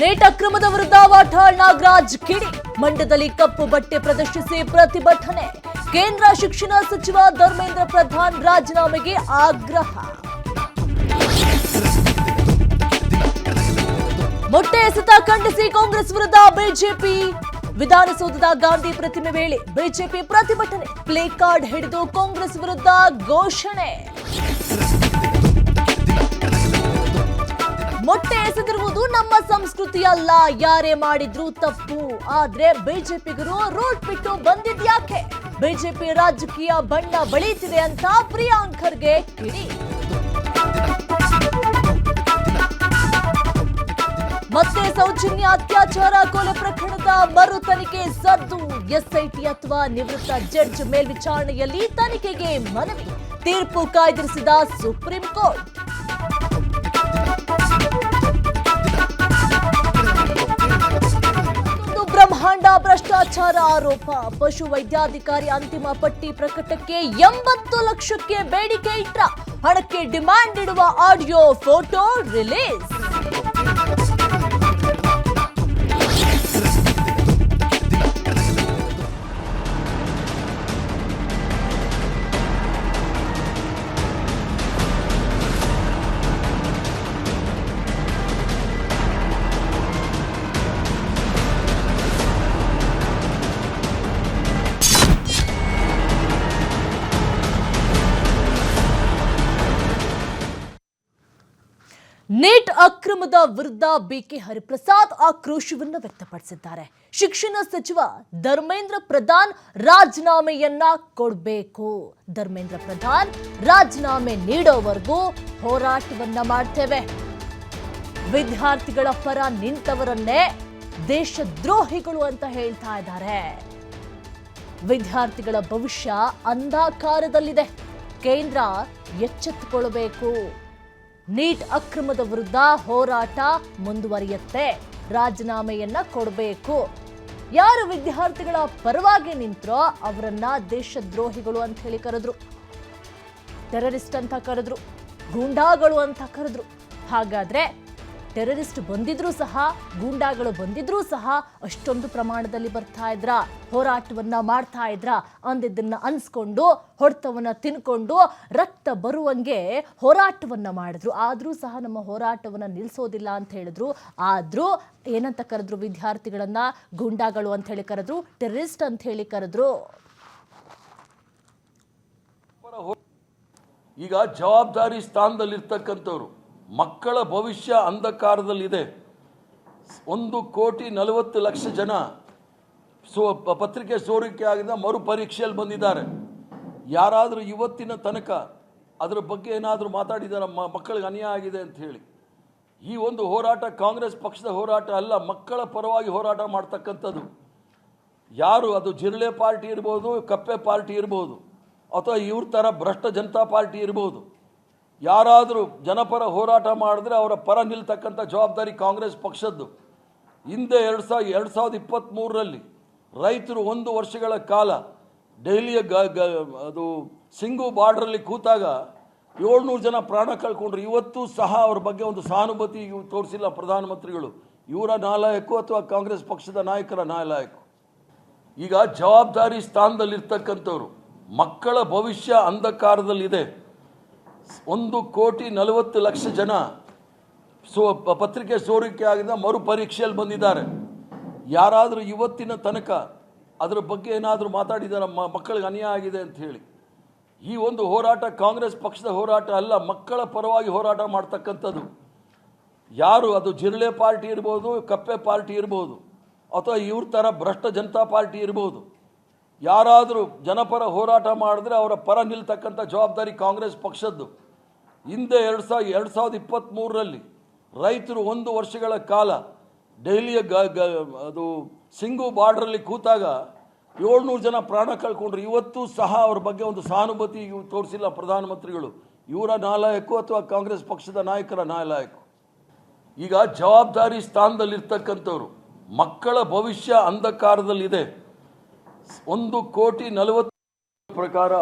ನೇಟ್ ಅಕ್ರಮದ ವಿರುದ್ಧ ವಾಟಾಳ್ ನಾಗರಾಜ್ ಕಿಡಿ. ಮಂಡ್ಯದಲ್ಲಿ ಕಪ್ಪು ಬಟ್ಟೆ ಪ್ರದರ್ಶಿಸಿ ಪ್ರತಿಭಟನೆ. ಕೇಂದ್ರ ಶಿಕ್ಷಣ ಸಚಿವ ಧರ್ಮೇಂದ್ರ ಪ್ರಧಾನ್ ರಾಜೀನಾಮೆಗೆ ಆಗ್ರಹ. ಮೊಟ್ಟೆ ಎಸೆತ ಖಂಡಿಸಿ ಕಾಂಗ್ರೆಸ್ ವಿರುದ್ಧ ಬಿಜೆಪಿ. ವಿಧಾನಸೌಧದ ಗಾಂಧಿ ಪ್ರತಿಮೆ ವೇಳೆ ಬಿಜೆಪಿ ಪ್ರತಿಭಟನೆ. ಪ್ಲೇ ಕಾರ್ಡ್ ಹಿಡಿದು ಕಾಂಗ್ರೆಸ್ ವಿರುದ್ಧ ಘೋಷಣೆ. ಮೊಟ್ಟೆ ಎಸೆದಿರುವುದು ನಮ್ಮ ಸಂಸ್ಕೃತಿ ಅಲ್ಲ, ಯಾರೇ ಮಾಡಿದ್ರು ತಪ್ಪು. ಆದ್ರೆ ಬಿಜೆಪಿಗರು ರೋಡ್ ಬಿಟ್ಟು ಬಂದಿದ್ಯಾಕೆ? ಬಿಜೆಪಿ ರಾಜಕೀಯ ಬಣ್ಣ ಬಳಿತಿದೆ ಅಂತ ಪ್ರಿಯಾಂಕ್ ಖರ್ಗೆ ಕಿಡಿ. ಮತ್ತೆ ಸೌಜನ್ಯ ಅತ್ಯಾಚಾರ ಕೊಲೆ ಪ್ರಕರಣದ ಮರು ತನಿಖೆ ಸದ್ದು. ಎಸ್ಐಟಿ ಅಥವಾ ನಿವೃತ್ತ ಜಡ್ಜ್ ಮೇಲ್ವಿಚಾರಣೆಯಲ್ಲಿ ತನಿಖೆಗೆ ಮನವಿ. ತೀರ್ಪು ಕಾಯ್ದಿರಿಸಿದ ಸುಪ್ರೀಂ ಕೋರ್ಟ್. ಬ್ರಹ್ಮಾಂಡ ಭ್ರಷ್ಟಾಚಾರ ಆರೋಪ. ಪಶು ವೈದ್ಯಾಧಿಕಾರಿ ಅಂತಿಮ ಪಟ್ಟಿ ಪ್ರಕಟಕ್ಕೆ 80 ಲಕ್ಷಕ್ಕೆ ಬೇಡಿಕೆ ಇಟ್ಟ. ಹಣಕ್ಕೆ ಡಿಮ್ಯಾಂಡ್ ಇಡುವ ಆಡಿಯೋ ಫೋಟೋ ರಿಲೀಸ್. ನೀಟ್ ಅಕ್ರಮದ ವಿರುದ್ಧ ಬಿಕೆ ಹರಿಪ್ರಸಾದ್ ಆಕ್ರೋಶವನ್ನು ವ್ಯಕ್ತಪಡಿಸಿದ್ದಾರೆ. ಶಿಕ್ಷಣ ಸಚಿವ ಧರ್ಮೇಂದ್ರ ಪ್ರಧಾನ್ ರಾಜೀನಾಮೆಯನ್ನ ಕೊಡಬೇಕು. ಧರ್ಮೇಂದ್ರ ಪ್ರಧಾನ್ ರಾಜೀನಾಮೆ ನೀಡೋವರೆಗೂ ಹೋರಾಟವನ್ನ ಮಾಡ್ತೇವೆ. ವಿದ್ಯಾರ್ಥಿಗಳ ಪರ ನಿಂತವರನ್ನೇ ದೇಶದ್ರೋಹಿಗಳು ಅಂತ ಹೇಳ್ತಾ ಇದ್ದಾರೆ. ವಿದ್ಯಾರ್ಥಿಗಳ ಭವಿಷ್ಯ ಅಂಧಕಾರದಲ್ಲಿದೆ. ಕೇಂದ್ರ ಎಚ್ಚೆತ್ತುಕೊಳ್ಳಬೇಕು. ನೀಟ್ ಅಕ್ರಮದ ವಿರುದ್ಧ ಹೋರಾಟ ಮುಂದುವರಿಯುತ್ತೆ. ರಾಜೀನಾಮೆಯನ್ನ ಕೊಡಬೇಕು. ಯಾರು ವಿದ್ಯಾರ್ಥಿಗಳ ಪರವಾಗಿ ನಿಂತರೋ ಅವರನ್ನ ದೇಶದ್ರೋಹಿಗಳು ಅಂತ ಹೇಳಿ ಕರೆದ್ರು, ಟೆರರಿಸ್ಟ್ ಅಂತ ಕರೆದ್ರು, ಗೂಂಡಾಗಳು ಅಂತ ಕರೆದ್ರು. ಹಾಗಾದ್ರೆ ಟೆರರಿಸ್ಟ್ ಬಂದಿದ್ರೂ ಸಹ, ಗೂಂಡಾಗಳು ಬಂದಿದ್ರೂ ಸಹ ಅಷ್ಟೊಂದು ಪ್ರಮಾಣದಲ್ಲಿ ಬರ್ತಾ ಇದ್ರ, ಹೋರಾಟವನ್ನ ಮಾಡ್ತಾ ಇದ್ರ? ಅಂದಿದ್ದನ್ನ ಅನ್ಸ್ಕೊಂಡು, ಹೊಡೆತವನ್ನ ತಿನ್ಕೊಂಡು, ರಕ್ತ ಬರುವಂಗೆ ಹೋರಾಟವನ್ನ ಮಾಡಿದ್ರು. ಆದ್ರೂ ಸಹ ನಮ್ಮ ಹೋರಾಟವನ್ನ ನಿಲ್ಸೋದಿಲ್ಲ ಅಂತ ಹೇಳಿದ್ರು. ಆದ್ರೂ ಏನಂತ ಕರೆದ್ರು? ವಿದ್ಯಾರ್ಥಿಗಳನ್ನ ಗೂಂಡಾಗಳು ಅಂತ ಹೇಳಿ ಕರೆದ್ರು, ಟೆರರಿಸ್ಟ್ ಅಂತ ಹೇಳಿ ಕರೆದ್ರು. ಈಗ ಜವಾಬ್ದಾರಿ ಸ್ಥಾನದಲ್ಲಿರ್ತಕ್ಕಂಥವ್ರು, ಮಕ್ಕಳ ಭವಿಷ್ಯ ಅಂಧಕಾರದಲ್ಲಿದೆ. 1,40,00,000 ಜನ ಪತ್ರಿಕೆ ಸೋರಿಕೆ ಆಗಿದ ಮರು ಪರೀಕ್ಷೆಯಲ್ಲಿ ಬಂದಿದ್ದಾರೆ. ಯಾರಾದರೂ ಇವತ್ತಿನ ತನಕ ಅದರ ಬಗ್ಗೆ ಏನಾದರೂ ಮಾತಾಡಿದಾರ? ಮಕ್ಕಳಿಗೆ ಅನ್ಯಾಯ ಆಗಿದೆ ಅಂತ ಹೇಳಿ. ಈ ಒಂದು ಹೋರಾಟ ಕಾಂಗ್ರೆಸ್ ಪಕ್ಷದ ಹೋರಾಟ ಅಲ್ಲ, ಮಕ್ಕಳ ಪರವಾಗಿ ಹೋರಾಟ ಮಾಡ್ತಕ್ಕಂಥದ್ದು. ಯಾರು ಅದು ಜಿರಳೆ ಪಾರ್ಟಿ ಇರ್ಬೋದು, ಕಪ್ಪೆ ಪಾರ್ಟಿ ಇರ್ಬೋದು, ಅಥವಾ ಇವ್ರ ಥರ ಭ್ರಷ್ಟ ಜನತಾ ಪಾರ್ಟಿ ಇರ್ಬೋದು. ಯಾರಾದರೂ ಜನಪರ ಹೋರಾಟ ಮಾಡಿದ್ರೆ ಅವರ ಪರ ನಿಲ್ತಕ್ಕಂಥ ಜವಾಬ್ದಾರಿ ಕಾಂಗ್ರೆಸ್ ಪಕ್ಷದ್ದು. ಹಿಂದೆ 2023ರಲ್ಲಿ ರೈತರು 1 ವರ್ಷಗಳ ಕಾಲ ಡೈಲಿಯ ಅದು ಸಿಂಗು ಬಾರ್ಡ್ರಲ್ಲಿ ಕೂತಾಗ 700 ಜನ ಪ್ರಾಣ ಕಳ್ಕೊಂಡ್ರು. ಇವತ್ತು ಸಹ ಅವ್ರ ಬಗ್ಗೆ ಒಂದು ಸಹಾನುಭೂತಿ ತೋರಿಸಿಲ್ಲ ಪ್ರಧಾನಮಂತ್ರಿಗಳು. ಇವರ ನಾಲಾಯಕು ಅಥವಾ ಕಾಂಗ್ರೆಸ್ ಪಕ್ಷದ ನಾಯಕರ ನಾಲಾಯಕು. ಈಗ ಜವಾಬ್ದಾರಿ ಸ್ಥಾನದಲ್ಲಿರ್ತಕ್ಕಂಥವ್ರು, ಮಕ್ಕಳ ಭವಿಷ್ಯ ಅಂಧಕಾರದಲ್ಲಿದೆ. 1,40,00,000 ಜನ ಪತ್ರಿಕೆ ಸೋರಿಕೆ ಆಗಿದ ಮರು ಪರೀಕ್ಷೆಯಲ್ಲಿ ಬಂದಿದ್ದಾರೆ. ಯಾರಾದರೂ ಇವತ್ತಿನ ತನಕ ಅದರ ಬಗ್ಗೆ ಏನಾದರೂ ಮಾತಾಡಿದಾರ? ಮಕ್ಕಳಿಗೆ ಅನ್ಯಾಯ ಆಗಿದೆ ಅಂತ ಹೇಳಿ. ಈ ಒಂದು ಹೋರಾಟ ಕಾಂಗ್ರೆಸ್ ಪಕ್ಷದ ಹೋರಾಟ ಅಲ್ಲ, ಮಕ್ಕಳ ಪರವಾಗಿ ಹೋರಾಟ ಮಾಡ್ತಕ್ಕಂಥದ್ದು. ಯಾರು ಅದು ಜಿರಳೆ ಪಾರ್ಟಿ ಇರ್ಬೋದು, ಕಪ್ಪೆ ಪಾರ್ಟಿ ಇರ್ಬೋದು, ಅಥವಾ ಇವ್ರ ಥರ ಭ್ರಷ್ಟ ಜನತಾ ಪಾರ್ಟಿ ಇರ್ಬೋದು. ಯಾರಾದರೂ ಜನಪರ ಹೋರಾಟ ಮಾಡಿದ್ರೆ ಅವರ ಪರ ನಿಲ್ತಕ್ಕಂಥ ಜವಾಬ್ದಾರಿ ಕಾಂಗ್ರೆಸ್ ಪಕ್ಷದ್ದು. ಹಿಂದೆ 2023ರಲ್ಲಿ ರೈತರು 1 ವರ್ಷಗಳ ಕಾಲ ಡೈಲಿಯ ಅದು ಸಿಂಗು ಬಾರ್ಡ್ರಲ್ಲಿ ಕೂತಾಗ 700 ಜನ ಪ್ರಾಣ ಕಳ್ಕೊಂಡ್ರು. ಇವತ್ತು ಸಹ ಅವ್ರ ಬಗ್ಗೆ ಒಂದು ಸಹಾನುಭೂತಿ ತೋರಿಸಿಲ್ಲ ಪ್ರಧಾನಮಂತ್ರಿಗಳು. ಇವರ ನಾಲಾಯಕು ಅಥವಾ ಕಾಂಗ್ರೆಸ್ ಪಕ್ಷದ ನಾಯಕರ ನಾಲಾಯಕು. ಈಗ ಜವಾಬ್ದಾರಿ ಸ್ಥಾನದಲ್ಲಿರ್ತಕ್ಕಂಥವ್ರು, ಮಕ್ಕಳ ಭವಿಷ್ಯ ಅಂಧಕಾರದಲ್ಲಿದೆ. 1,40,00,000 ಪ್ರಕಾರ